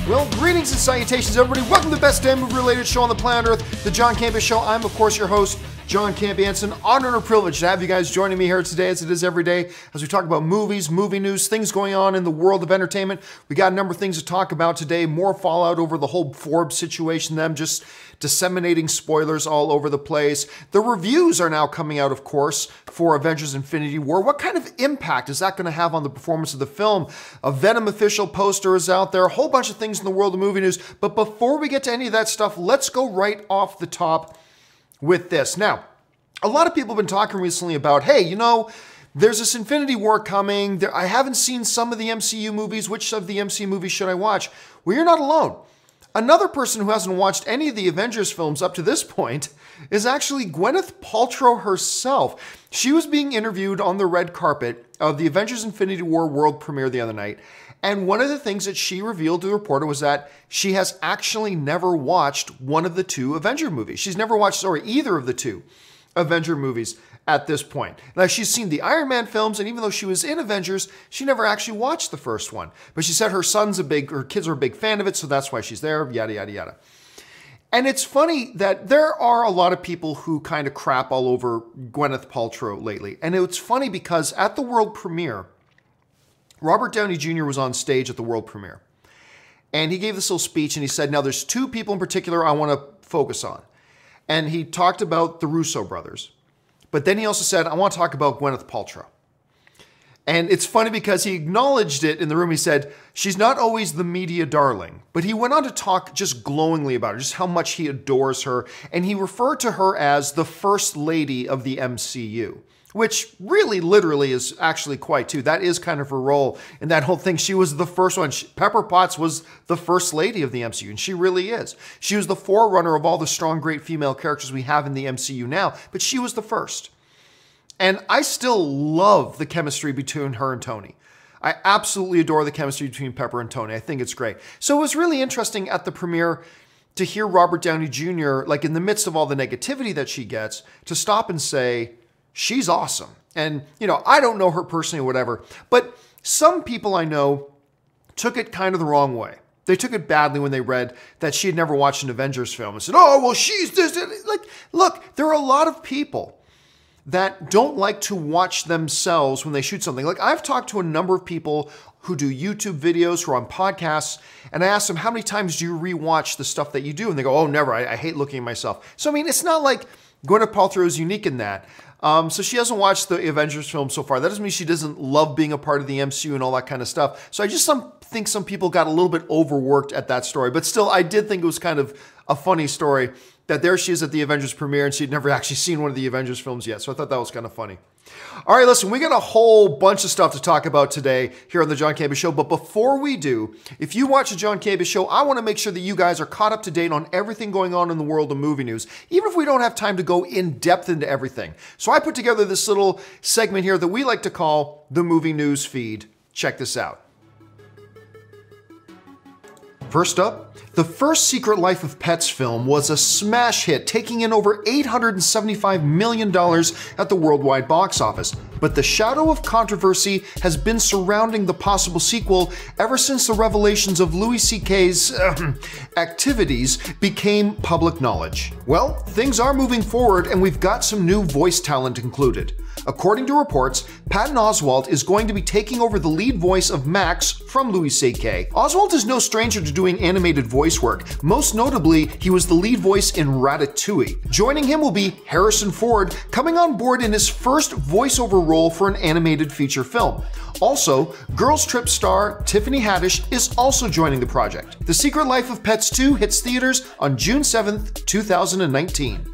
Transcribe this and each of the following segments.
Well, greetings and salutations, everybody. Welcome to the best damn movie-related show on the planet Earth, the John Campea Show. I'm, of course, your host, John Campea. It's an honor and a privilege to have you guys joining me here today, as it is every day, as we talk about movies, movie news, things going on in the world of entertainment. We got a number of things to talk about today. More fallout over the whole Forbes situation, them just disseminating spoilers all over the place. The reviews are now coming out, of course, for Avengers Infinity War. What kind of impact is that going to have on the performance of the film? A Venom official poster is out there, a whole bunch of things in the world of movie news. But before we get to any of that stuff, let's go right off the top with this. Now, a lot of people have been talking recently about, hey, you know, there's this Infinity War coming. I haven't seen some of the MCU movies. Which of the MCU movies should I watch? Well, you're not alone. Another person who hasn't watched any of the Avengers films up to this point is actually Gwyneth Paltrow herself. She was being interviewed on the red carpet of the Avengers Infinity War world premiere the other night. And one of the things that she revealed to the reporter was that she has actually never watched one of the two Avenger movies. She's never watched, either of the two Avenger movies at this point. Now, she's seen the Iron Man films, and even though she was in Avengers, she never actually watched the first one. But she said her kids are a big fan of it, so that's why she's there, yada, yada, yada. And it's funny that there are a lot of people who kind of crap all over Gwyneth Paltrow lately. And it's funny because at the world premiere, Robert Downey Jr. was on stage at the world premiere. And he gave this little speech, and he said, now there's two people in particular I want to focus on. And he talked about the Russo brothers. But then he also said, I want to talk about Gwyneth Paltrow. And it's funny because he acknowledged it in the room. He said, she's not always the media darling. But he went on to talk just glowingly about her, just how much he adores her. And he referred to her as the first lady of the MCU. Which really, literally is actually quite true. That is kind of her role in that whole thing. She was the first one. Pepper Potts was the first lady of the MCU, and she really is. She was the forerunner of all the strong, great female characters we have in the MCU now, but she was the first. And I still love the chemistry between her and Tony. I absolutely adore the chemistry between Pepper and Tony. I think it's great. So it was really interesting at the premiere to hear Robert Downey Jr., like in the midst of all the negativity that she gets, to stop and say, she's awesome. And, you know, I don't know her personally or whatever, but some people I know took it kind of the wrong way. They took it badly when they read that she had never watched an Avengers film and said, oh, well, she's this. Like, look, there are a lot of people that don't like to watch themselves when they shoot something. Like, I've talked to a number of people who do YouTube videos, who are on podcasts, and I ask them, how many times do you rewatch the stuff that you do? And they go, oh, never. I hate looking at myself. So, I mean, it's not like Gwyneth Paltrow is unique in that. So she hasn't watched the Avengers film so far. That doesn't mean she doesn't love being a part of the MCU and all that kind of stuff. So I just think some people got a little bit overworked at that story. But still, I did think it was kind of a funny story that there she is at the Avengers premiere and she'd never actually seen one of the Avengers films yet. So I thought that was kind of funny. All right, listen, we got a whole bunch of stuff to talk about today here on the John Campea Show. But before we do, if you watch the John Campea Show, I want to make sure that you guys are caught up to date on everything going on in the world of movie news, even if we don't have time to go in depth into everything. So I put together this little segment here that we like to call the Movie News Feed. Check this out. First up, the first Secret Life of Pets film was a smash hit, taking in over $875 million at the worldwide box office. But the shadow of controversy has been surrounding the possible sequel ever since the revelations of Louis C.K.'s activities became public knowledge. Well, things are moving forward, and we've got some new voice talent included. According to reports, Patton Oswalt is going to be taking over the lead voice of Max from Louis C.K. Oswalt is no stranger to doing animated voice work. Most notably, he was the lead voice in Ratatouille. Joining him will be Harrison Ford, coming on board in his first voiceover role for an animated feature film. Also, Girls Trip star Tiffany Haddish is also joining the project. The Secret Life of Pets 2 hits theaters on June 7th, 2019.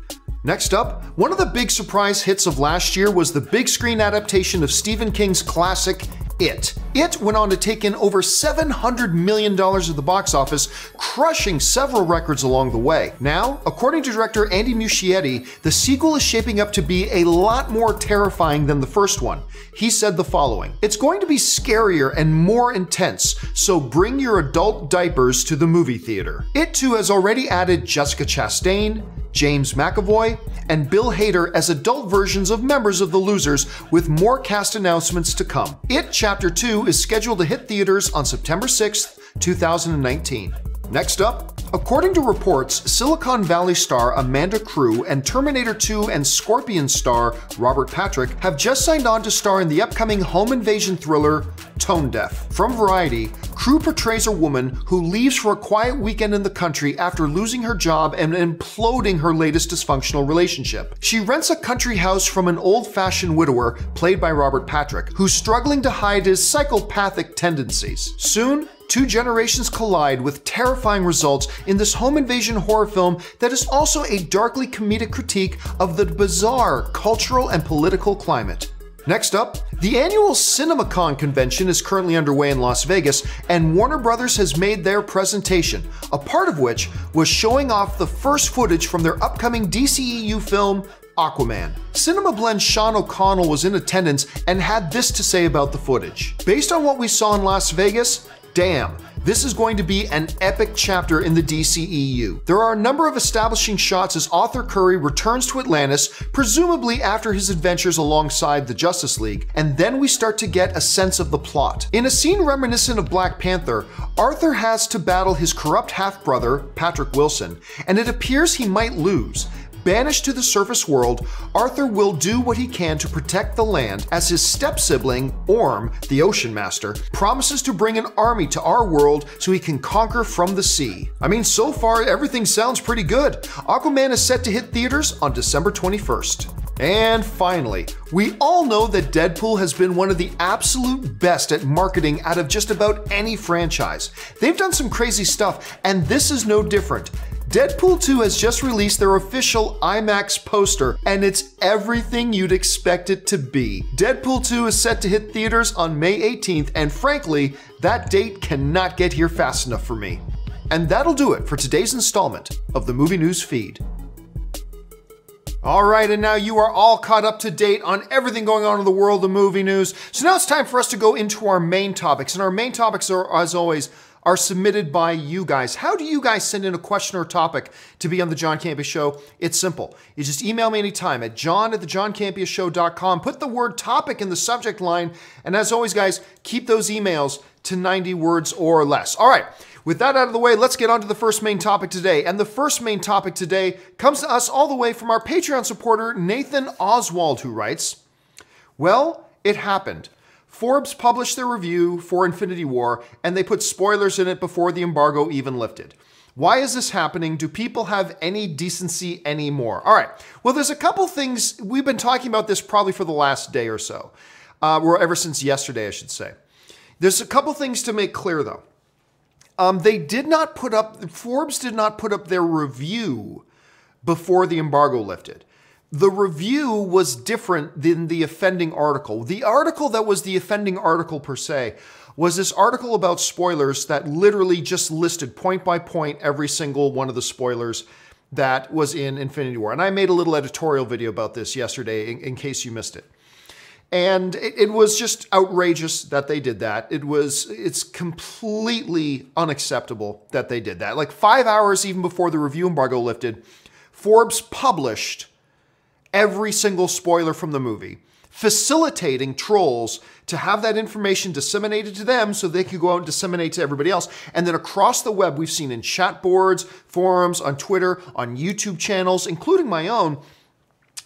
Next up, one of the big surprise hits of last year was the big screen adaptation of Stephen King's classic, It. It went on to take in over $700 million at the box office, crushing several records along the way. Now, according to director Andy Muschietti, the sequel is shaping up to be a lot more terrifying than the first one. He said the following: "It's going to be scarier and more intense, so bring your adult diapers to the movie theater." It too has already added Jessica Chastain, James McAvoy, and Bill Hader as adult versions of members of the Losers, with more cast announcements to come. It Chapter 2 is scheduled to hit theaters on September 6th, 2019. Next up, according to reports, Silicon Valley star Amanda Crew and Terminator 2 and Scorpion star Robert Patrick have just signed on to star in the upcoming home invasion thriller Tone Deaf. From Variety, Crew portrays a woman who leaves for a quiet weekend in the country after losing her job and imploding her latest dysfunctional relationship. She rents a country house from an old-fashioned widower, played by Robert Patrick, who's struggling to hide his psychopathic tendencies. Soon, two generations collide with terrifying results in this home invasion horror film that is also a darkly comedic critique of the bizarre cultural and political climate. Next up, the annual CinemaCon convention is currently underway in Las Vegas, and Warner Brothers has made their presentation, a part of which was showing off the first footage from their upcoming DCEU film, AQUAMAN. Cinema Blend's Sean O'Connell was in attendance and had this to say about the footage. Based on what we saw in Las Vegas, damn, this is going to be an epic chapter in the DCEU. There are a number of establishing shots as Arthur Curry returns to Atlantis, presumably after his adventures alongside the Justice League, and then we start to get a sense of the plot. In a scene reminiscent of Black Panther, Arthur has to battle his corrupt half-brother, Patrick Wilson, and it appears he might lose. Banished to the surface world, Arthur will do what he can to protect the land as his step-sibling, Orm, the Ocean Master, promises to bring an army to our world so he can conquer from the sea. I mean, so far everything sounds pretty good. Aquaman is set to hit theaters on December 21st. And finally, we all know that Deadpool has been one of the absolute best at marketing out of just about any franchise. They've done some crazy stuff, and this is no different. Deadpool 2 has just released their official IMAX poster, and it's everything you'd expect it to be. Deadpool 2 is set to hit theaters on May 18th, and frankly, that date cannot get here fast enough for me. And that'll do it for today's installment of the Movie News Feed. All right, and now you are all caught up to date on everything going on in the world of movie news. So now it's time for us to go into our main topics, and our main topics are, as always, are submitted by you guys. How do you guys send in a question or topic to be on the John Campea Show? It's simple. You just email me anytime at john@thejohncampeashow.com. Put the word topic in the subject line. And as always, guys, keep those emails to 90 words or less. All right, with that out of the way, let's get on to the first main topic today. And the first main topic today comes to us all the way from our Patreon supporter, Nathan Oswalt, who writes, well, it happened. Forbes published their review for Infinity War, and they put spoilers in it before the embargo even lifted. Why is this happening? Do people have any decency anymore? All right, well, there's a couple things. We've been talking about this probably for the last day or so, or ever since yesterday, I should say. There's a couple things to make clear, though. Forbes did not put up their review before the embargo lifted. The review was different than the offending article. The article that was the offending article per se was this article about spoilers that literally just listed point by point every single one of the spoilers that was in Infinity War. And I made a little editorial video about this yesterday in case you missed it. And it was just outrageous that they did that. It's completely unacceptable that they did that. Like 5 hours even before the review embargo lifted, Forbes published every single spoiler from the movie, facilitating trolls to have that information disseminated to them so they could go out and disseminate to everybody else. And then across the web, we've seen in chat boards, forums, on Twitter, on YouTube channels, including my own,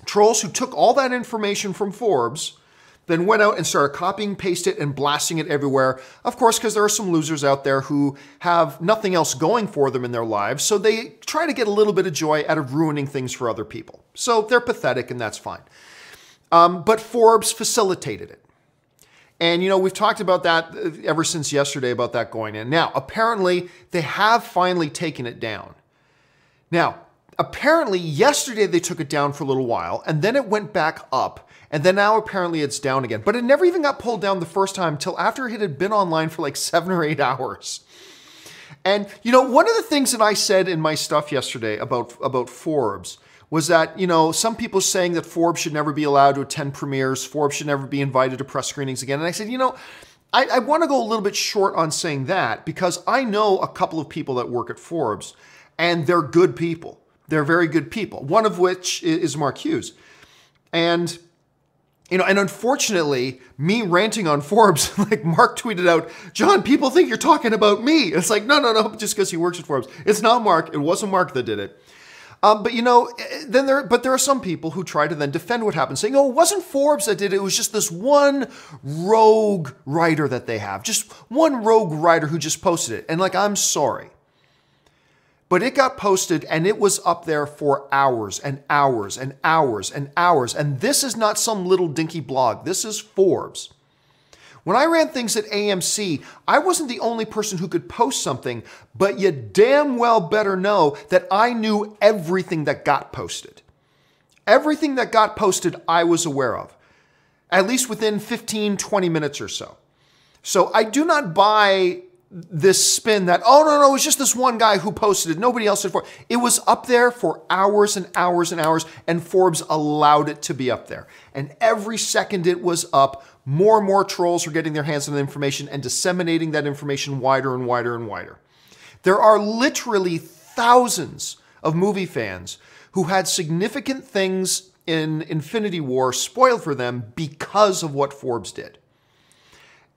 trolls who took all that information from Forbes, then went out and started copying, pasting it, and blasting it everywhere. Of course, because there are some losers out there who have nothing else going for them in their lives, so they try to get a little bit of joy out of ruining things for other people. So they're pathetic, and that's fine. But Forbes facilitated it. And, you know, we've talked about that ever since yesterday about that going in. Now, apparently, they have finally taken it down. Now, apparently, yesterday they took it down for a little while, and then it went back up. And then now apparently it's down again. But it never even got pulled down the first time until after it had been online for like 7 or 8 hours. And, you know, one of the things that I said in my stuff yesterday about Forbes was that, you know, some people saying that Forbes should never be allowed to attend premieres, Forbes should never be invited to press screenings again. And I said, you know, I want to go a little bit short on saying that because I know a couple of people that work at Forbes and they're good people. They're very good people, one of which is Mark Hughes. And And unfortunately, me ranting on Forbes, like Mark tweeted out, John, people think you're talking about me. It's like, no, just because he works at Forbes. It's not Mark. It wasn't Mark that did it. But there are some people who try to then defend what happened, saying, oh, it wasn't Forbes that did it. It was just this one rogue writer that they have. Just one rogue writer who just posted it. And like, I'm sorry. But it got posted and it was up there for hours and hours and hours and hours. And this is not some little dinky blog. This is Forbes. When I ran things at AMC, I wasn't the only person who could post something, but you damn well better know that I knew everything that got posted. Everything that got posted, I was aware of, at least within 15, 20 minutes or so. So I do not buy this spin that, oh, no, it's just this one guy who posted it. Nobody else did for it. It was up there for hours and hours and hours, and Forbes allowed it to be up there. And every second it was up, more and more trolls were getting their hands on the information and disseminating that information wider and wider and wider. There are literally thousands of movie fans who had significant things in Infinity War spoiled for them because of what Forbes did.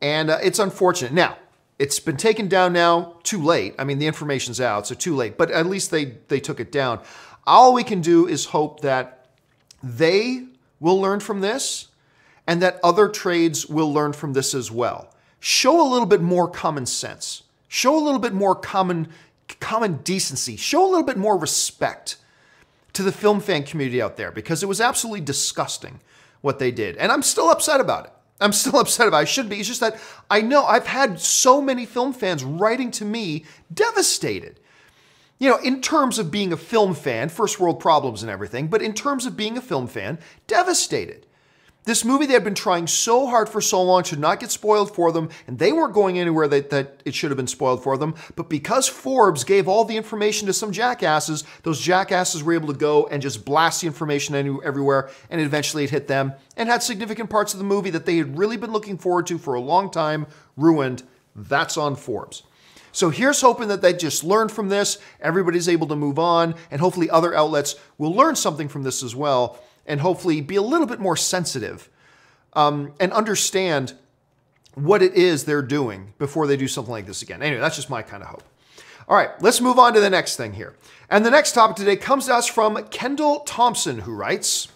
And it's unfortunate. Now, it's been taken down now, too late. I mean, the information's out, so too late. But at least they took it down. All we can do is hope that they will learn from this and that other trades will learn from this as well. Show a little bit more common sense. Show a little bit more common decency. Show a little bit more respect to the film fan community out there, because it was absolutely disgusting what they did. And I'm still upset about it. I'm still upset about it. I should be. It's just that I know I've had so many film fans writing to me devastated. In terms of being a film fan, first world problems and everything, but in terms of being a film fan, devastated. This movie they had been trying so hard for so long should not get spoiled for them, and they weren't going anywhere that it should have been spoiled for them. But because Forbes gave all the information to some jackasses, those jackasses were able to go and just blast the information everywhere, and eventually it hit them and had significant parts of the movie that they had really been looking forward to for a long time ruined. That's on Forbes. So here's hoping that they just learned from this, everybody's able to move on, and hopefully other outlets will learn something from this as well, and hopefully be a little bit more sensitive and understand what it is they're doing before they do something like this again. Anyway, that's just my kind of hope. All right, let's move on to the next thing here. And the next topic today comes to us from Kendal Thompson, who writes,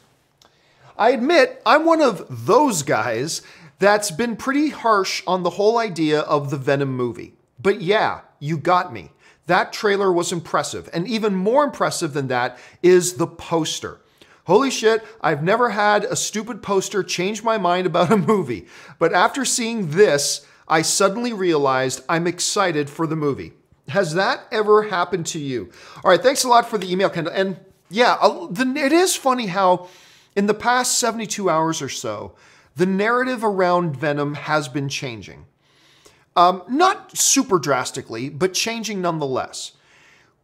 I admit I'm one of those guys that's been pretty harsh on the whole idea of the Venom movie. But yeah, you got me. That trailer was impressive. And even more impressive than that is the poster. Holy shit, I've never had a stupid poster change my mind about a movie. But after seeing this, I suddenly realized I'm excited for the movie. Has that ever happened to you? All right, thanks a lot for the email, Kendall. And yeah, it is funny how in the past 72 hours or so, the narrative around Venom has been changing. Not super drastically, but changing nonetheless.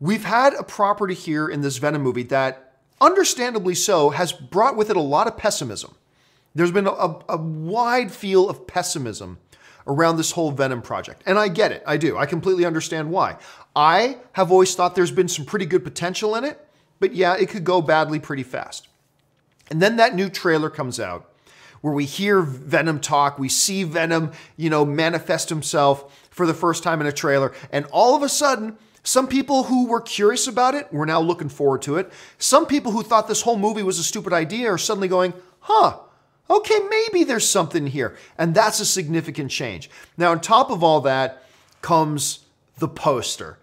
We've had a property here in this Venom movie that, understandably so, has brought with it a lot of pessimism. There's been a wide feel of pessimism around this whole Venom project. And I get it. I do. I completely understand why. I have always thought there's been some pretty good potential in it, but yeah, it could go badly pretty fast. And then that new trailer comes out where we hear Venom talk, we see Venom, manifest himself for the first time in a trailer, and all of a sudden, some people who were curious about it were now looking forward to it. Some people who thought this whole movie was a stupid idea are suddenly going, huh, okay, maybe there's something here. And that's a significant change. Now, on top of all that comes the poster.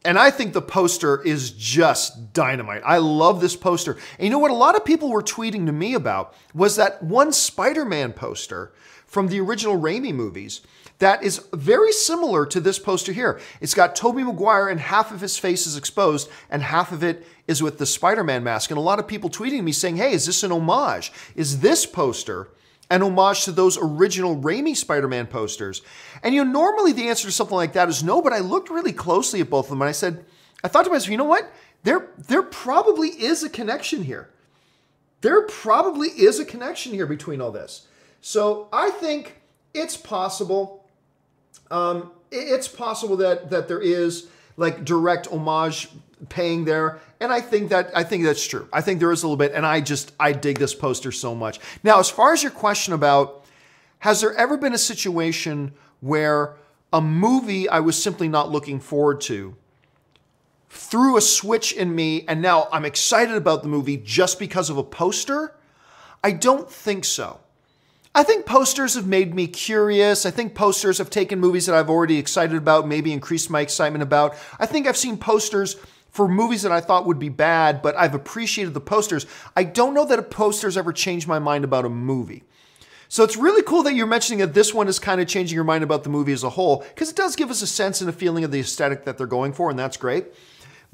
And I think the poster is just dynamite. I love this poster. And you know what a lot of people were tweeting to me about was that one Spider-Man poster from the original Raimi movies that is very similar to this poster here. It's got Tobey Maguire and half of his face is exposed and half of it is with the Spider-Man mask. And a lot of people tweeting me saying, hey, is this an homage? Is this poster an homage to those original Raimi Spider-Man posters? And normally the answer to something like that is no, but I looked really closely at both of them and I thought to myself, you know what? There probably is a connection here. There probably is a connection here between all this. So I think it's possible. It's possible that there is like direct homage paying there. And I think that's true. I think there is a little bit, and I dig this poster so much. Now, as far as your question about, has there ever been a situation where a movie I was simply not looking forward to threw a switch in me, and now I'm excited about the movie just because of a poster? I don't think so. I think posters have made me curious. I think posters have taken movies that I've already excited about, maybe increased my excitement about. I think I've seen posters for movies that I thought would be bad, but I've appreciated the posters. I don't know that a poster's ever changed my mind about a movie. So it's really cool that you're mentioning that this one is kind of changing your mind about the movie as a whole, because it does give us a sense and a feeling of the aesthetic that they're going for, and that's great.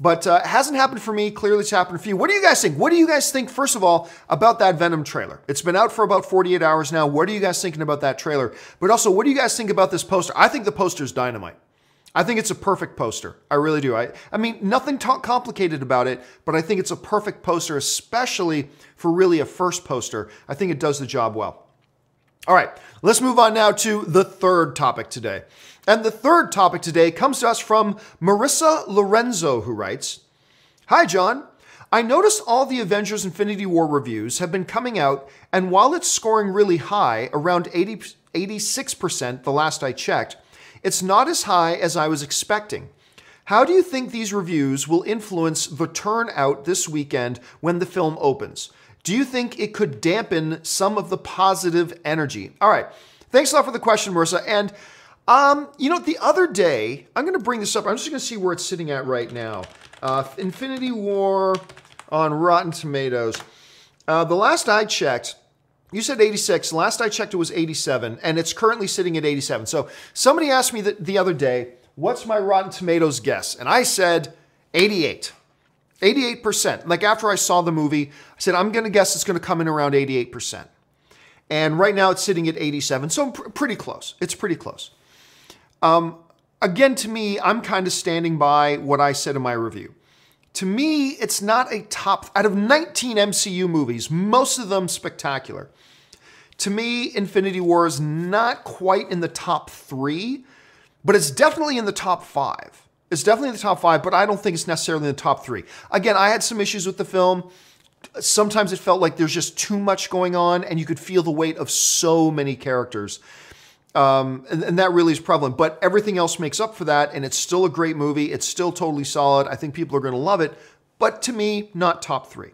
But it hasn't happened for me. Clearly, it's happened for you. What do you guys think? What do you guys think, first of all, about that Venom trailer? It's been out for about 48 hours now. What are you guys thinking about that trailer? But also, what do you guys think about this poster? I think the poster's dynamite. I think it's a perfect poster. I really do. I mean, nothing complicated about it, but I think it's a perfect poster, especially for really a first poster. I think it does the job well. All right, let's move on now to the third topic today. And the third topic today comes to us from Marissa Lorenzo, who writes, "Hi, John. I noticed all the Avengers Infinity War reviews have been coming out, and while it's scoring really high, around 86% the last I checked, it's not as high as I was expecting. How do you think these reviews will influence the turnout this weekend when the film opens? Do you think it could dampen some of the positive energy?" All right. Thanks a lot for the question, Marissa. And you know, the other day, I'm going to bring this up. I'm just going to see where it's sitting at right now. Infinity War on Rotten Tomatoes. The last I checked, you said 86. The last I checked, it was 87, and it's currently sitting at 87. So somebody asked me the other day, what's my Rotten Tomatoes guess? And I said 88. 88%. Like after I saw the movie, I said, I'm going to guess it's going to come in around 88%. And right now it's sitting at 87. So pretty close. It's pretty close. Again, to me, I'm kind of standing by what I said in my review. To me, it's not a top, out of 19 MCU movies, most of them spectacular. To me, Infinity War is not quite in the top 3, but it's definitely in the top 5. It's definitely in the top 5, but I don't think it's necessarily in the top 3. Again, I had some issues with the film. Sometimes it felt like there's just too much going on, and you could feel the weight of so many characters. And that really is a problem. But everything else makes up for that, and it's still a great movie. It's still totally solid. I think people are going to love it. But to me, not top 3.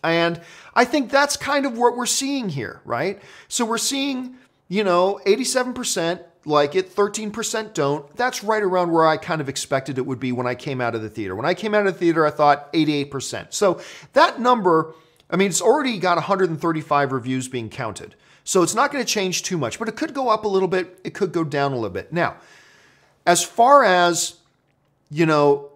And I think that's kind of what we're seeing here, right? So we're seeing, you know, 87% like it, 13% don't. That's right around where I kind of expected it would be when I came out of the theater. When I came out of the theater, I thought 88%. So that number, I mean, it's already got 135 reviews being counted. So it's not going to change too much, but it could go up a little bit. It could go down a little bit. Now, as far as, you know,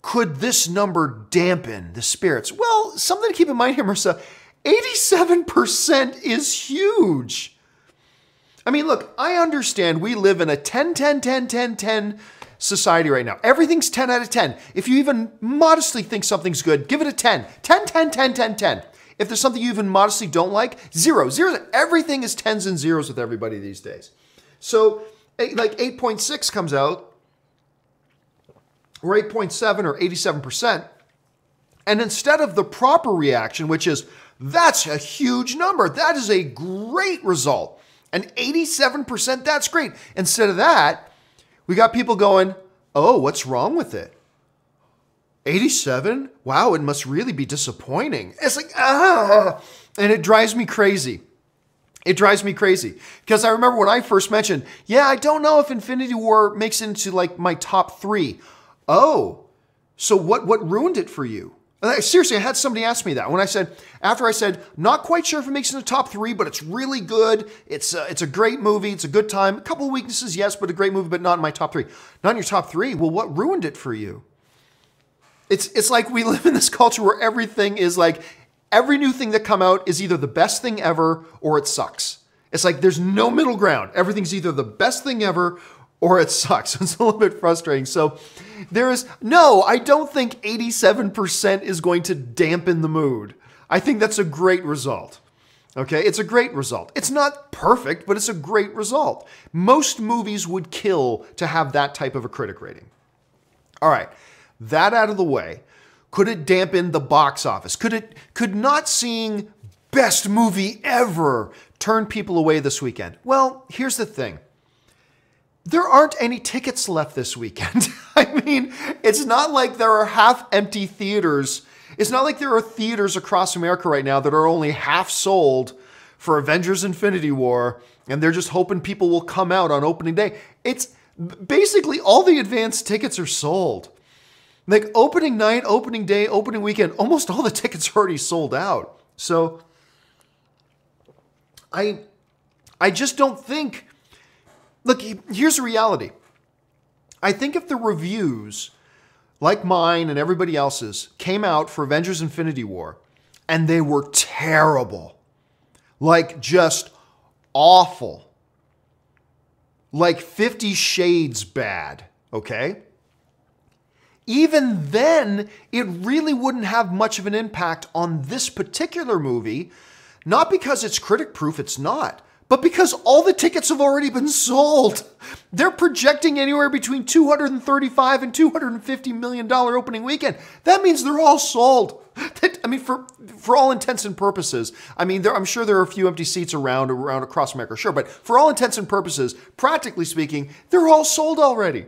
could this number dampen the spirits? Well, something to keep in mind here, Marissa, 87% is huge. I mean, look, I understand we live in a 10, 10, 10, 10, 10 society right now. Everything's 10 out of 10. If you even modestly think something's good, give it a 10. 10, 10, 10, 10, 10. If there's something you even modestly don't like, 0. 0. Everything is 10s and 0s with everybody these days. So like 8.6 comes out, or 8.7 or 87%. And instead of the proper reaction, which is, that's a huge number. That is a great result. And 87%, that's great. Instead of that, we got people going, oh, what's wrong with it? 87? Wow, it must really be disappointing. It's like, and it drives me crazy. It drives me crazy. Because I remember when I first mentioned, yeah, I don't know if Infinity War makes it into like my top 3. Oh, so what ruined it for you? Seriously, I had somebody ask me that when after I said, not quite sure if it makes it in the top 3, but it's really good. It's a great movie. It's a good time. A couple of weaknesses, yes, but a great movie, but not in my top 3. Not in your top 3. Well, what ruined it for you? It's like we live in this culture where everything is like, every new thing that come out is either the best thing ever or it sucks. It's like there's no middle ground. Everything's either the best thing ever or it sucks. It's a little bit frustrating. So I don't think 87% is going to dampen the mood. I think that's a great result. Okay, it's a great result. It's not perfect, but it's a great result. Most movies would kill to have that type of a critic rating. All right. that out of the way, could it dampen the box office? Could not seeing best movie ever turn people away this weekend? Well, here's the thing. There aren't any tickets left this weekend. I mean, it's not like there are half-empty theaters. It's not like there are theaters across America right now that are only half sold for Avengers Infinity War, and they're just hoping people will come out on opening day. It's basically all the advanced tickets are sold. Like opening night, opening day, opening weekend, almost all the tickets are already sold out. So I just don't think, look, here's the reality. I think if the reviews, like mine and everybody else's, came out for Avengers Infinity War and they were terrible, like just awful, like 50 Shades bad, okay? Even then, it really wouldn't have much of an impact on this particular movie, not because it's critic-proof, it's not, but because all the tickets have already been sold. They're projecting anywhere between $235 and $250 million opening weekend. That means they're all sold. I mean, for all intents and purposes, I mean, I'm sure there are a few empty seats around across America, sure, but for all intents and purposes, practically speaking, they're all sold already.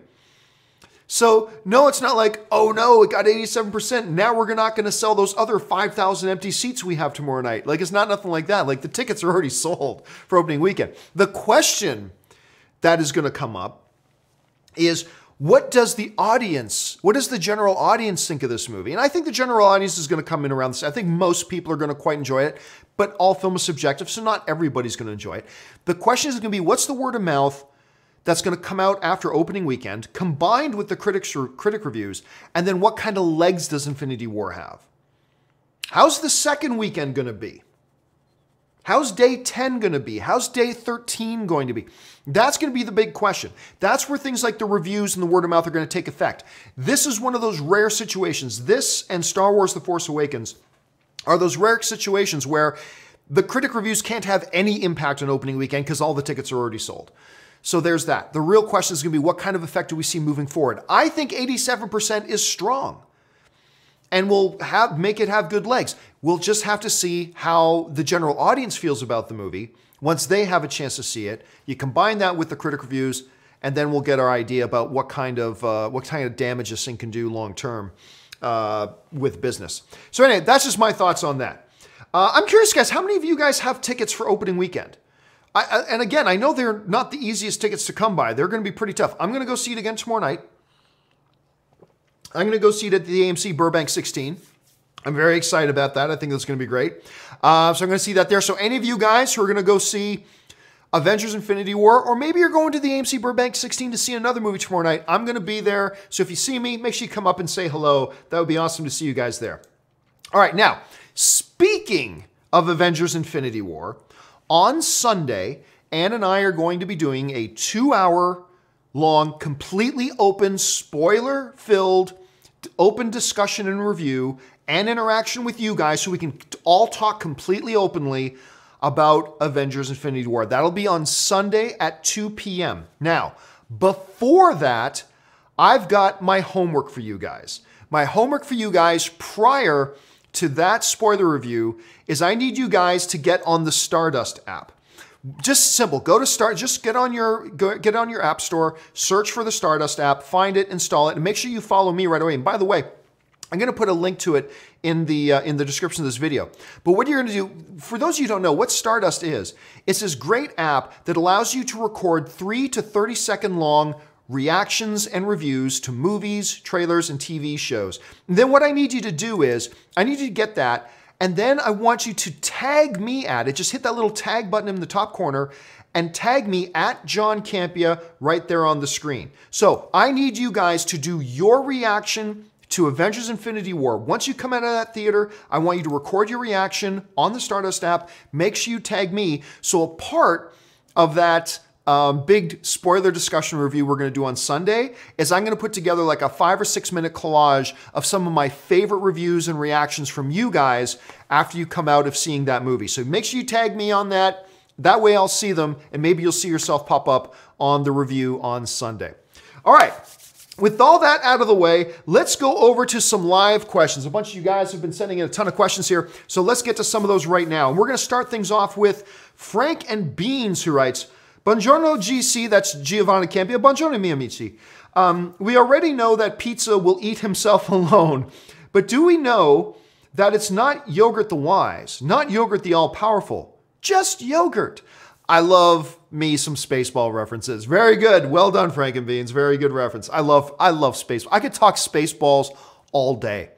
So, no, it's not like, oh no, it got 87%. Now we're not going to sell those other 5,000 empty seats we have tomorrow night. Like, it's not nothing like that. Like, the tickets are already sold for opening weekend. The question that is going to come up is, what does the general audience think of this movie? And I think the general audience is going to come in around this. I think most people are going to quite enjoy it, but all film is subjective, so not everybody's going to enjoy it. The question is going to be, what's the word of mouth that's going to come out after opening weekend, combined with the critic reviews, and then what kind of legs does Infinity War have? How's the second weekend going to be? How's day 10 going to be? How's day 13 going to be? That's going to be the big question. That's where things like the reviews and the word of mouth are going to take effect. This is one of those rare situations. This and Star Wars The Force Awakens are those rare situations where the critic reviews can't have any impact on opening weekend because all the tickets are already sold. So there's that. The real question is going to be, what kind of effect do we see moving forward? I think 87% is strong and will make it have good legs. We'll just have to see how the general audience feels about the movie once they have a chance to see it. You combine that with the critic reviews, and then we'll get our idea about what kind of damage this thing can do long term with business. So anyway, that's just my thoughts on that. I'm curious, guys, how many of you guys have tickets for opening weekend? And again, I know they're not the easiest tickets to come by. They're going to be pretty tough. I'm going to go see it again tomorrow night. I'm going to go see it at the AMC Burbank 16. I'm very excited about that. I think that's going to be great. So I'm going to see that there. So any of you guys who are going to go see Avengers Infinity War, or maybe you're going to the AMC Burbank 16 to see another movie tomorrow night, I'm going to be there. So if you see me, make sure you come up and say hello. That would be awesome to see you guys there. All right, now, speaking of Avengers Infinity War, on Sunday, Ann and I are going to be doing a 2-hour-long, completely open, spoiler-filled, open discussion and review and interaction with you guys so we can all talk completely openly about Avengers Infinity War. That'll be on Sunday at 2 p.m. Now, before that, I've got my homework for you guys. My homework for you guys prior to that spoiler review is I need you guys to get on the Stardust app. Just simple, just get on your app store, search for the Stardust app, find it, install it, and make sure you follow me right away. And by the way, I'm going to put a link to it in the description of this video. But what you're going to do, for those of you who don't know what Stardust is, it's this great app that allows you to record 3 to 30 second long reactions and reviews to movies, trailers, and TV shows. And then what I need you to do is, I need you to get that, and then I want you to tag me at it. Just hit that little tag button in the top corner and tag me at John Campea right there on the screen. So I need you guys to do your reaction to Avengers Infinity War. Once you come out of that theater, I want you to record your reaction on the Stardust app. Make sure you tag me. So a part of that big spoiler discussion review we're going to do on Sunday is I'm going to put together like a 5 or 6 minute collage of some of my favorite reviews and reactions from you guys after you come out of seeing that movie. So make sure you tag me on that. That way I'll see them, and maybe you'll see yourself pop up on the review on Sunday. All right. with all that out of the way, let's go over to some live questions. A bunch of you guys have been sending in a ton of questions here, so let's get to some of those right now. And we're going to start things off with Frank and Beans, who writes, Buongiorno GC, that's Giovanni Campea, Buongiorno mi amici. We already know that Pizza will eat himself alone, but do we know that it's not Yogurt the Wise, not Yogurt the All-Powerful, just Yogurt? I love me some Spaceball references. Very good. Well done, Frank and Beans. Very good reference. I love Spaceballs. I could talk Spaceballs all day.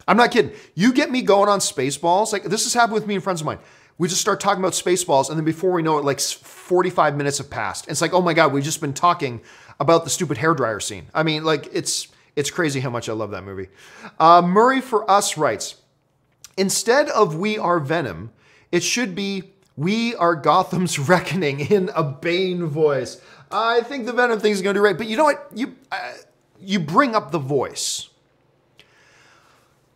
I'm not kidding. You get me going on Spaceballs. Like, this has happened with me and friends of mine. We just start talking about Spaceballs, and then before we know it, like 45 minutes have passed. And it's like, oh my God, we've just been talking about the stupid hairdryer scene. I mean, like, it's crazy how much I love that movie. Murray for Us writes, instead of We Are Venom, it should be We Are Gotham's Reckoning in a Bane voice. I think the Venom thing is going to do right. But you know what? You bring up the voice.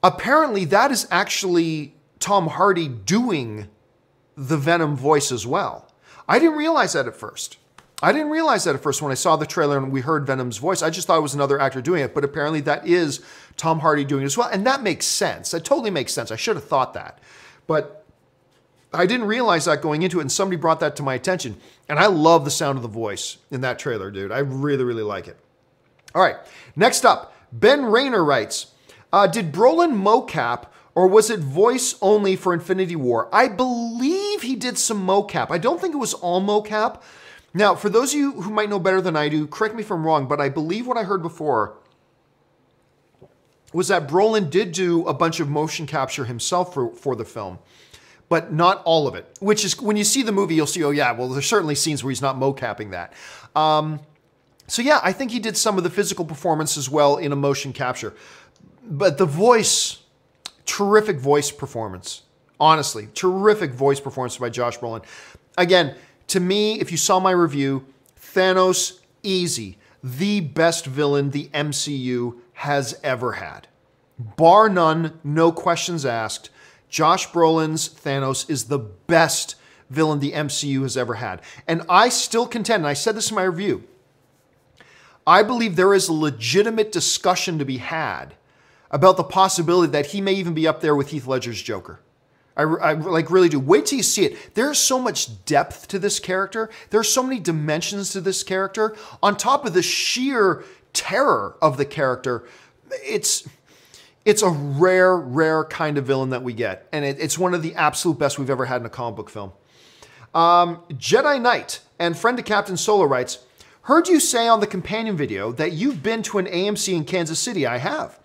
Apparently, that is actually Tom Hardy doing the Venom voice as well. I didn't realize that at first. I didn't realize that at first when I saw the trailer and we heard Venom's voice. I just thought it was another actor doing it. But apparently, that is Tom Hardy doing it as well. And that makes sense. That totally makes sense. I should have thought that. But I didn't realize that going into it, and somebody brought that to my attention. And I love the sound of the voice in that trailer, dude. I really, really like it. All right, next up, Ben Rayner writes, did Brolin mocap or was it voice only for Infinity War? I believe he did some mocap. I don't think it was all mocap. Now, for those of you who might know better than I do, correct me if I'm wrong, but I believe what I heard before was that Brolin did do a bunch of motion capture himself for the film, but not all of it, which is, when you see the movie, you'll see, oh yeah, well, there's certainly scenes where he's not mocapping that. So yeah, I think he did some of the physical performance as well in a motion capture. But the voice, terrific voice performance. Honestly, terrific voice performance by Josh Brolin. Again, to me, if you saw my review, Thanos, easy. The best villain the MCU has ever had. Bar none, no questions asked. Josh Brolin's Thanos is the best villain the MCU has ever had. And I still contend, and I said this in my review, I believe there is a legitimate discussion to be had about the possibility that he may even be up there with Heath Ledger's Joker. I like really do. Wait till you see it. There's so much depth to this character. There's so many dimensions to this character. On top of the sheer terror of the character, it's a rare, rare kind of villain that we get. And it's one of the absolute best we've ever had in a comic book film. Jedi Knight and friend to Captain Solo writes, heard you say on the companion video that you've been to an AMC in Kansas City. I have.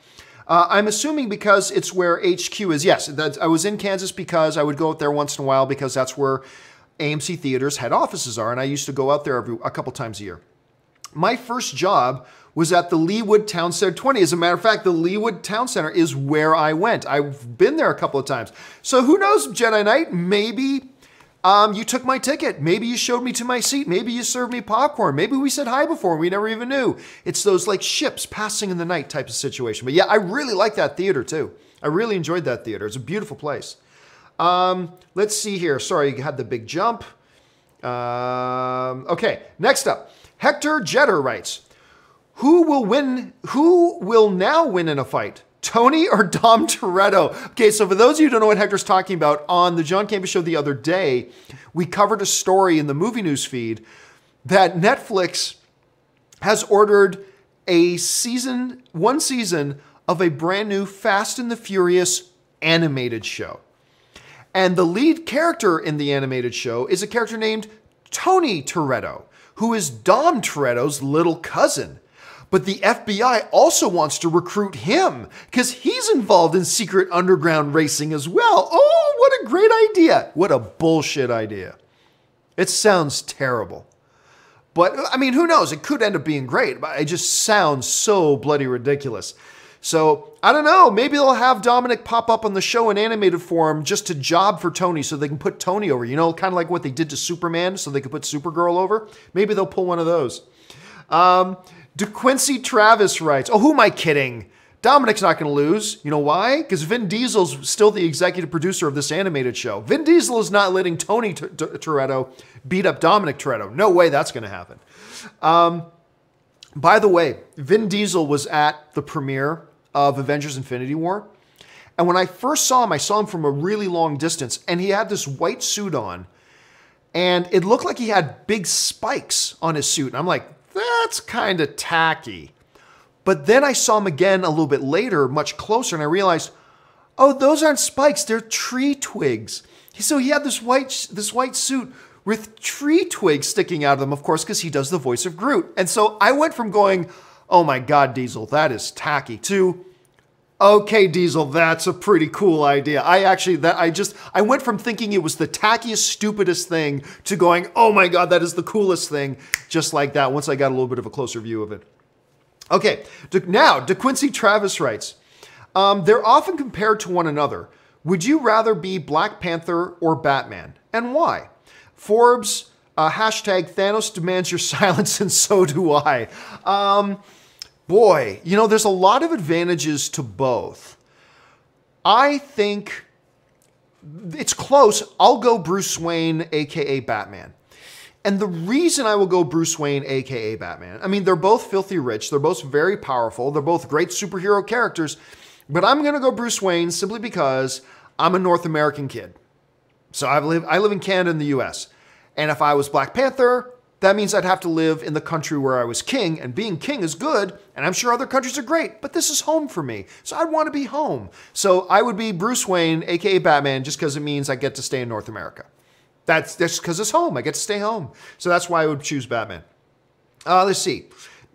I'm assuming because it's where HQ is. Yes, I was in Kansas because I would go out there once in a while because that's where AMC Theaters head offices are. And I used to go out there a couple times a year. My first job was at the Leawood Town Center 20. As a matter of fact, the Leawood Town Center is where I went. I've been there a couple of times. So who knows, Jedi Knight, maybe you took my ticket. Maybe you showed me to my seat. Maybe you served me popcorn. Maybe we said hi before and we never even knew. It's those like ships passing in the night type of situation. But yeah, I really like that theater too. I really enjoyed that theater. It's a beautiful place. Let's see here. Sorry, you had the big jump. Okay, next up. Hector Jetter writes, who will now win in a fight? Tony or Dom Toretto? Okay, so for those of you who don't know what Hector's talking about, on the John Campea Show the other day, we covered a story in the movie news feed that Netflix has ordered one season of a brand new Fast and the Furious animated show. And the lead character in the animated show is a character named Tony Toretto, who is Dom Toretto's little cousin. But the FBI also wants to recruit him because he's involved in secret underground racing as well. Oh, what a great idea. What a bullshit idea. It sounds terrible. But, I mean, who knows? It could end up being great, but it just sounds so bloody ridiculous. So, I don't know. Maybe they'll have Dominic pop up on the show in animated form just to job for Tony so they can put Tony over. You know, kind of like what they did to Superman so they could put Supergirl over. Maybe they'll pull one of those. DeQuincy Travis writes, oh, who am I kidding? Dominic's not going to lose. You know why? Because Vin Diesel's still the executive producer of this animated show. Vin Diesel is not letting Tony Toretto beat up Dominic Toretto. No way that's going to happen. By the way, Vin Diesel was at the premiere of Avengers Infinity War. And when I first saw him from a really long distance, and he had this white suit on, and it looked like he had big spikes on his suit. And I'm like, that's kind of tacky. But then I saw him again a little bit later, much closer, and I realized, oh, those aren't spikes, they're tree twigs. So he had this white suit with tree twigs sticking out of them, of course, because he does the voice of Groot. And so I went from going, oh my God, Diesel, that is tacky, to, okay, Diesel, that's a pretty cool idea. I went from thinking it was the tackiest, stupidest thing to going, oh my God, that is the coolest thing, just like that, once I got a little bit of a closer view of it. Okay, now, DeQuincy Travis writes, they're often compared to one another. Would you rather be Black Panther or Batman? And why? Forbes, hashtag Thanos demands your silence, and so do I. Boy, there's a lot of advantages to both. I think it's close. I'll go Bruce Wayne, aka Batman. And the reason I will go Bruce Wayne, aka Batman, I mean, they're both filthy rich. They're both very powerful. They're both great superhero characters. But I'm going to go Bruce Wayne simply because I'm a North American kid. So I live in Canada and the US. And if I was Black Panther, that means I'd have to live in the country where I was king. And being king is good. And I'm sure other countries are great. But this is home for me. So I'd want to be home. So I would be Bruce Wayne, aka Batman, just because it means I get to stay in North America. That's because it's home. I get to stay home. So that's why I would choose Batman. Let's see.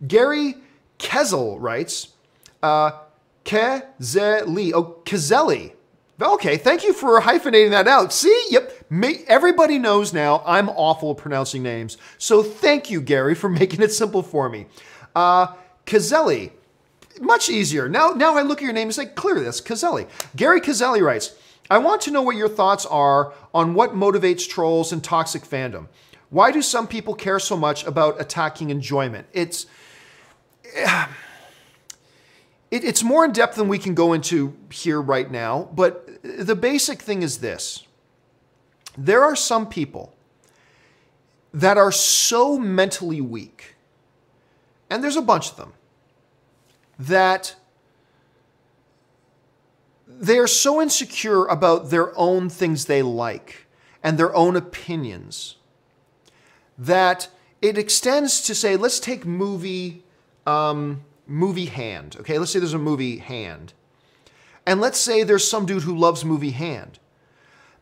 Gary Kezel writes, Kezeli. Oh, Kezeli. Okay, thank you for hyphenating that out. See, yep, everybody knows now I'm awful at pronouncing names. So thank you, Gary, for making it simple for me. Kezeli, much easier. Now I look at your name and say, clear this, Kezeli. Gary Kezeli writes, I want to know what your thoughts are on what motivates trolls and toxic fandom. Why do some people care so much about attacking enjoyment? It's more in depth than we can go into here right now, but the basic thing is this. There are some people that are so mentally weak, and there's a bunch of them, that they are so insecure about their own things they like and their own opinions that it extends to say, let's take movie Hand. Okay, let's say there's a movie Hand. And let's say there's some dude who loves movie Hand.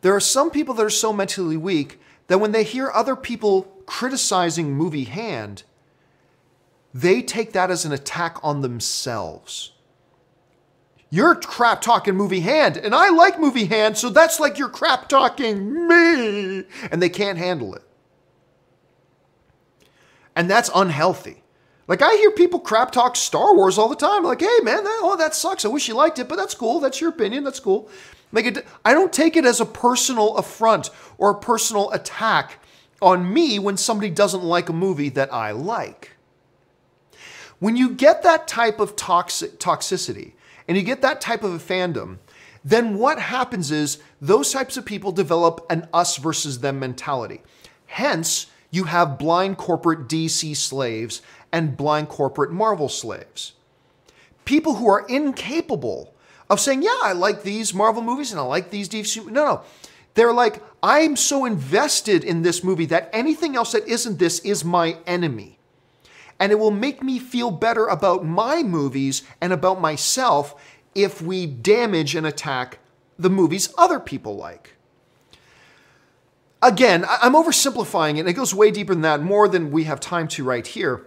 There are some people that are so mentally weak that when they hear other people criticizing movie Hand, they take that as an attack on themselves. You're crap talking movie Hand, and I like movie Hand, so that's like you're crap talking me. And they can't handle it. And that's unhealthy. Like, I hear people crap talk Star Wars all the time. Like, hey, man, that sucks. I wish you liked it, but that's cool. That's your opinion. That's cool. Like, I don't take it as a personal affront or a personal attack on me when somebody doesn't like a movie that I like. When you get that type of toxicity and you get that type of a fandom, then what happens is those types of people develop an us versus them mentality. Hence, you have blind corporate DC slaves and blind corporate Marvel slaves. People who are incapable of saying, yeah, I like these Marvel movies and I like these DC. No. They're like, I'm so invested in this movie that anything else that isn't this is my enemy. And it will make me feel better about my movies and about myself if we damage and attack the movies other people like. Again, I'm oversimplifying it, and it goes way deeper than that, more than we have time to right here.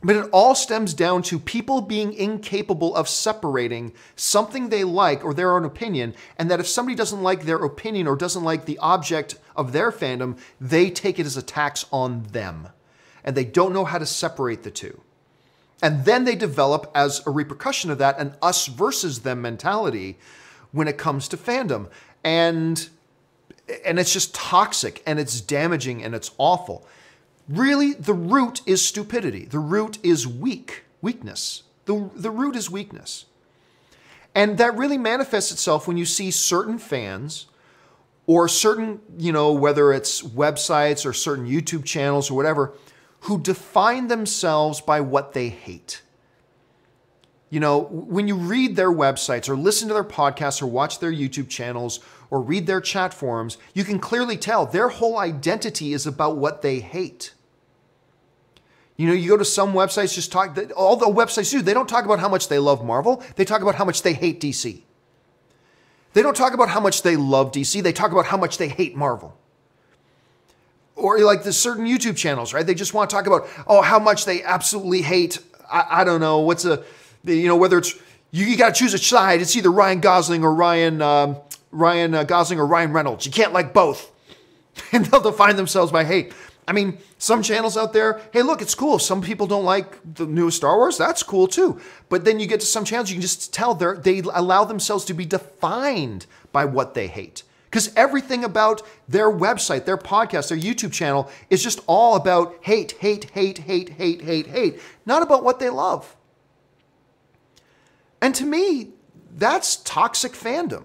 But it all stems down to people being incapable of separating something they like or their own opinion, and that if somebody doesn't like their opinion or doesn't like the object of their fandom, they take it as attacks on them. And they don't know how to separate the two. And then they develop, as a repercussion of that, an us versus them mentality when it comes to fandom. And it's just toxic, and it's damaging, and it's awful. Really, the root is stupidity. The root is weakness. The root is weakness. And that really manifests itself when you see certain fans or certain, whether it's websites or certain YouTube channels or whatever, who define themselves by what they hate. You know, when you read their websites or listen to their podcasts or watch their YouTube channels or read their chat forums, you can clearly tell their whole identity is about what they hate. You know, you go to some websites, all the websites do, they don't talk about how much they love Marvel. They talk about how much they hate DC. They don't talk about how much they love DC. They talk about how much they hate Marvel. Or like the certain YouTube channels, right? They just want to talk about, how much they absolutely hate, I don't know, whether it's, you got to choose a side. It's either Ryan Gosling or Ryan Gosling or Ryan Reynolds. You can't like both. And they'll define themselves by hate. I mean, some channels out there, hey, look, it's cool. If some people don't like the newest Star Wars, that's cool too. But then you get to some channels, you can just tell they allow themselves to be defined by what they hate. Because everything about their website, their podcast, their YouTube channel is just all about hate, hate, hate, hate, hate, hate, hate. Not about what they love. And to me, that's toxic fandom.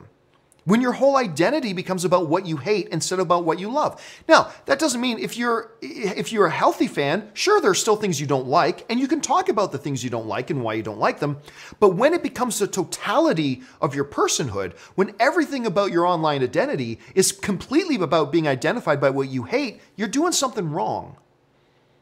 When your whole identity becomes about what you hate instead of about what you love. Now, that doesn't mean if you're a healthy fan, sure, there are still things you don't like, and you can talk about the things you don't like and why you don't like them. But when it becomes the totality of your personhood, when everything about your online identity is completely about being identified by what you hate, you're doing something wrong.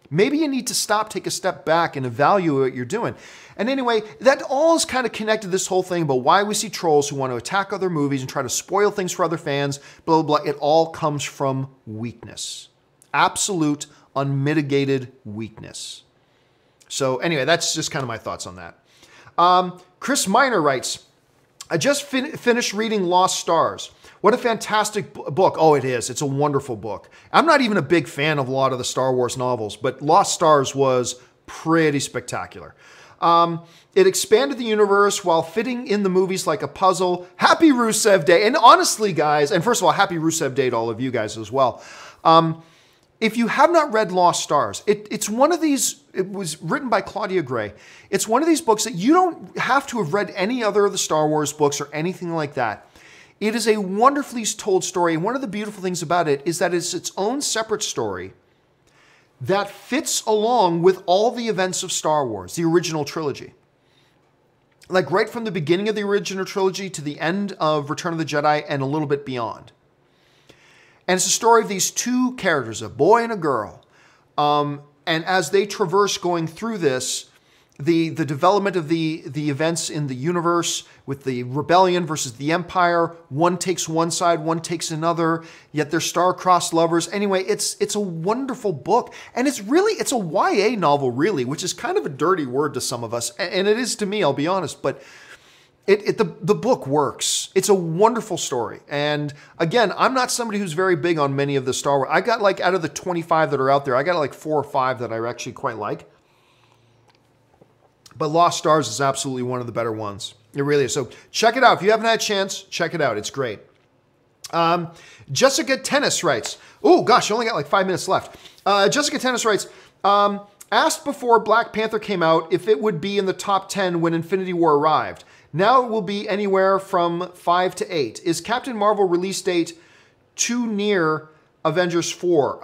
Maybe you need to stop, take a step back, and evaluate what you're doing. And anyway, that all is kind of connected to this whole thing about why we see trolls who want to attack other movies and try to spoil things for other fans, blah, blah, blah. It all comes from weakness. Absolute, unmitigated weakness. So anyway, that's just kind of my thoughts on that. Chris Miner writes, I just finished reading Lost Stars. What a fantastic book. Oh, it is. It's a wonderful book. I'm not even a big fan of a lot of the Star Wars novels, but Lost Stars was pretty spectacular. It expanded the universe while fitting in the movies like a puzzle. Happy Rusev Day. And honestly, guys, and first of all, happy Rusev Day to all of you guys as well. If you have not read Lost Stars, it's one of these, it was written by Claudia Gray. It's one of these books that you don't have to have read any other of the Star Wars books or anything like that. It is a wonderfully told story, and one of the beautiful things about it is that it's its own separate story that fits along with all the events of Star Wars, the original trilogy. Like right from the beginning of the original trilogy to the end of Return of the Jedi and a little bit beyond. And it's a story of these two characters, a boy and a girl. And as they traverse going through this, the development of the events in the universe with the rebellion versus the empire, one takes one side, one takes another, yet they're star-crossed lovers. Anyway, it's a wonderful book. And it's a YA novel, really, which is kind of a dirty word to some of us. And it is to me, I'll be honest, but the book works. It's a wonderful story. And again, I'm not somebody who's very big on many of the Star Wars. I got like, out of the 25 that are out there, I got like 4 or 5 that I actually quite like. But Lost Stars is absolutely one of the better ones. It really is. So check it out. If you haven't had a chance, check it out. It's great. Jessica Tennis writes, oh gosh, you only got like 5 minutes left. Jessica Tennis writes, asked before Black Panther came out if it would be in the top 10 when Infinity War arrived. Now it will be anywhere from 5 to 8. Is Captain Marvel release date too near Avengers 4?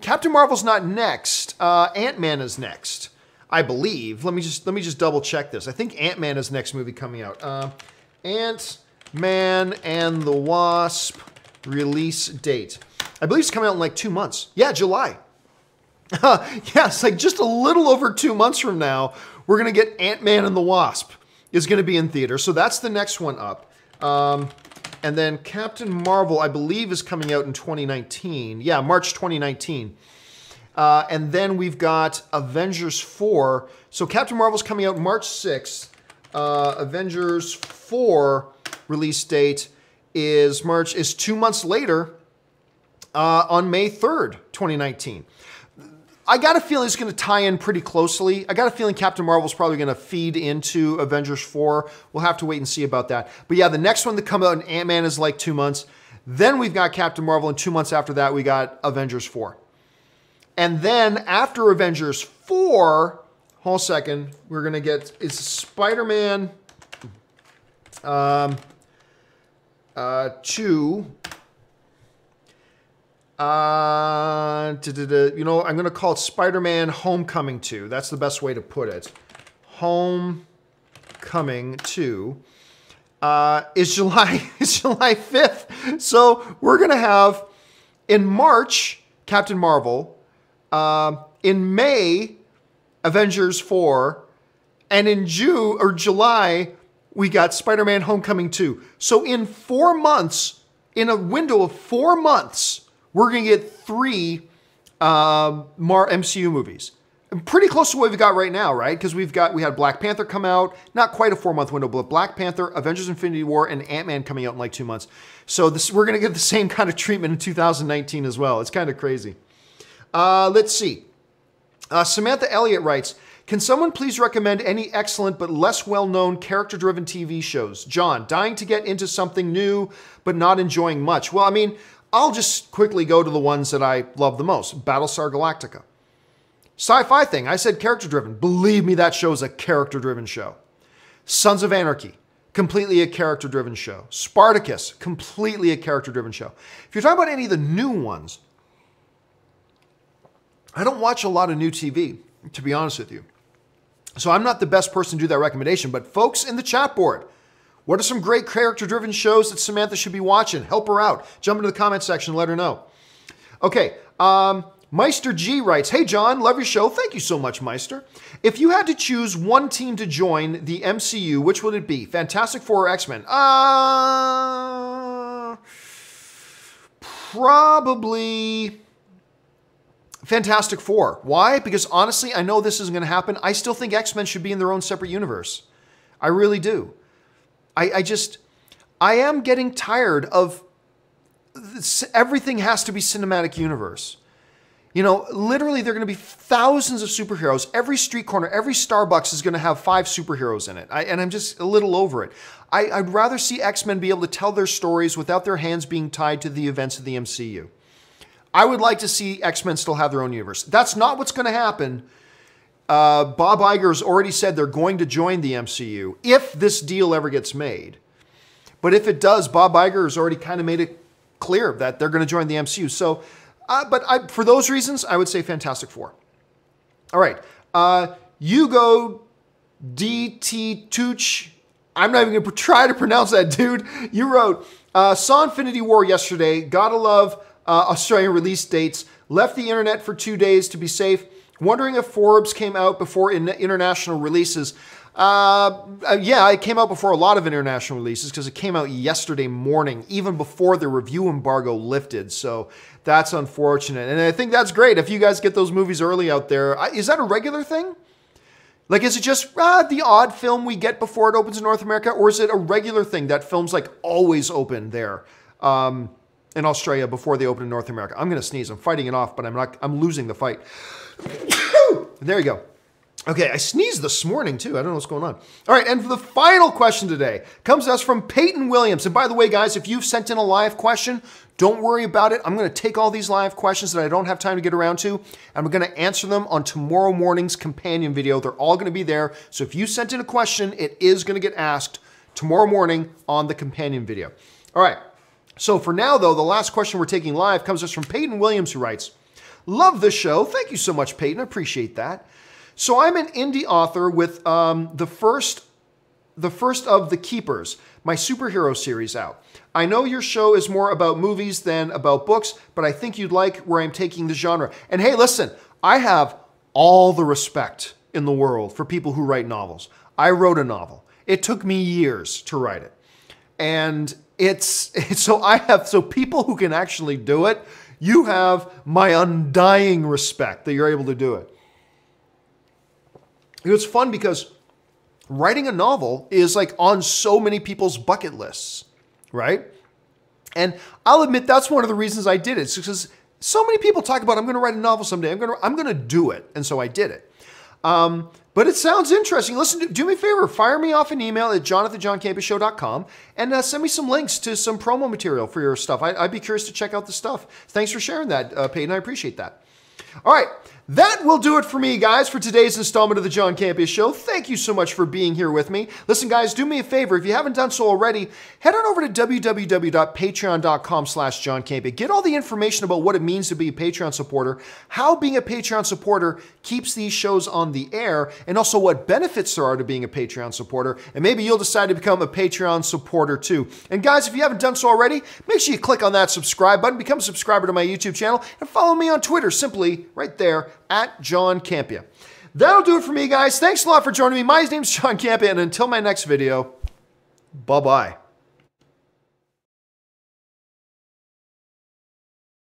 Captain Marvel's not next. Ant-Man is next, I believe. Let me just double check this. I think Ant-Man is next movie coming out. Ant-Man and the Wasp release date. I believe it's coming out in like 2 months. Yeah, July. Yes, like just a little over 2 months from now, we're going to get Ant-Man and the Wasp is going to be in theater. So that's the next one up. And then Captain Marvel, I believe, is coming out in 2019. Yeah, March 2019. And then we've got Avengers 4. So Captain Marvel's coming out March 6th. Avengers 4 release date is 2 months later on May 3rd, 2019. I got a feeling it's going to tie in pretty closely. I got a feeling Captain Marvel's probably going to feed into Avengers 4. We'll have to wait and see about that. But yeah, the next one to come out in Ant-Man is like 2 months. Then we've got Captain Marvel, and 2 months after that, we got Avengers 4. And then after Avengers 4, hold a second, we're going to get, it's Spider-Man 2. You know, I'm going to call it Spider-Man Homecoming 2. That's the best way to put it. Homecoming 2 is July 5th. So we're going to have in March Captain Marvel, in May Avengers 4, and in June or July we got Spider-Man Homecoming 2. So in 4 months, in a window of 4 months, we're going to get 3 MCU movies. Pretty close to what we've got right now, right? Because we had Black Panther come out, not quite a 4-month window, but Black Panther, Avengers Infinity War, and Ant-Man coming out in like 2 months. So we're going to get the same kind of treatment in 2019 as well. It's kind of crazy. Let's see. Samantha Elliott writes, can someone please recommend any excellent but less well-known character-driven TV shows? John, dying to get into something new, but not enjoying much. Well, I mean, I'll just quickly go to the ones that I love the most. Battlestar Galactica. Sci-fi thing, I said character-driven. Believe me, that show is a character-driven show. Sons of Anarchy, completely a character-driven show. Spartacus, completely a character-driven show. If you're talking about any of the new ones, I don't watch a lot of new TV, to be honest with you. So I'm not the best person to do that recommendation, but folks in the chat board, what are some great character-driven shows that Samantha should be watching? Help her out. Jump into the comment section and let her know. Okay, Meister G writes, hey John, love your show. Thank you so much, Meister. If you had to choose one team to join the MCU, which would it be? Fantastic Four or X-Men? Probably Fantastic Four. Why? Because honestly, I know this isn't going to happen. I still think X-Men should be in their own separate universe. I really do. I am getting tired of everything has to be cinematic universe. You know, literally there are going to be thousands of superheroes. Every street corner, every Starbucks is going to have 5 superheroes in it. And I'm just a little over it. I'd rather see X-Men be able to tell their stories without their hands being tied to the events of the MCU. I would like to see X-Men still have their own universe. That's not what's going to happen. Bob Iger has already said they're going to join the MCU if this deal ever gets made. But if it does, Bob Iger has already kind of made it clear that they're going to join the MCU. So, for those reasons, I would say Fantastic Four. All right. Hugo DT Tuch. I'm not even going to try to pronounce that, dude. You wrote, saw Infinity War yesterday. Gotta love Australian release dates. Left the internet for 2 days to be safe. Wondering if Forbes came out before international releases. Yeah, it came out before a lot of international releases because it came out yesterday morning, even before the review embargo lifted. So that's unfortunate. And I think that's great if you guys get those movies early out there. Is that a regular thing? Like, is it just the odd film we get before it opens in North America? Or is it a regular thing that films like always open there in Australia before they open in North America? I'm going to sneeze. I'm fighting it off, but I'm losing the fight. There you go. Okay, I sneezed this morning too. I don't know what's going on. All right, and for the final question today comes to us from Peyton Williams. And by the way, guys, if you've sent in a live question, don't worry about it. I'm going to take all these live questions that I don't have time to get around to, and we're going to answer them on tomorrow morning's companion video. They're all going to be there. So if you sent in a question, it is going to get asked tomorrow morning on the companion video. All right. So for now, though, the last question we're taking live comes to us from Peyton Williams, who writes, love the show. Thank you so much, Peyton. I appreciate that. So I'm an indie author with the first of The Keepers, my superhero series out. I know your show is more about movies than about books, but I think you'd like where I'm taking the genre. And hey, listen, I have all the respect in the world for people who write novels. I wrote a novel. It took me years to write it. And so people who can actually do it, you have my undying respect that you're able to do it. It's fun because writing a novel is like on so many people's bucket lists, right? And I'll admit that's one of the reasons I did it. It's because so many people talk about, I'm going to write a novel someday. I'm going to do it. And so I did it. But it sounds interesting. Listen, do me a favor. Fire me off an email at john@thejohncampeashow.com and send me some links to some promo material for your stuff. I'd be curious to check out the stuff. Thanks for sharing that, Peyton. I appreciate that. All right. That will do it for me, guys, for today's installment of the John Campea Show. Thank you so much for being here with me. Listen, guys, do me a favor. If you haven't done so already, head on over to www.patreon.com/JohnCampea. Get all the information about what it means to be a Patreon supporter, how being a Patreon supporter keeps these shows on the air, and also what benefits there are to being a Patreon supporter. And maybe you'll decide to become a Patreon supporter too. And guys, if you haven't done so already, make sure you click on that subscribe button, become a subscriber to my YouTube channel, and follow me on Twitter, simply right there, at John Campea. That'll do it for me, guys. Thanks a lot for joining me. My name's John Campea, and until my next video, bye-bye.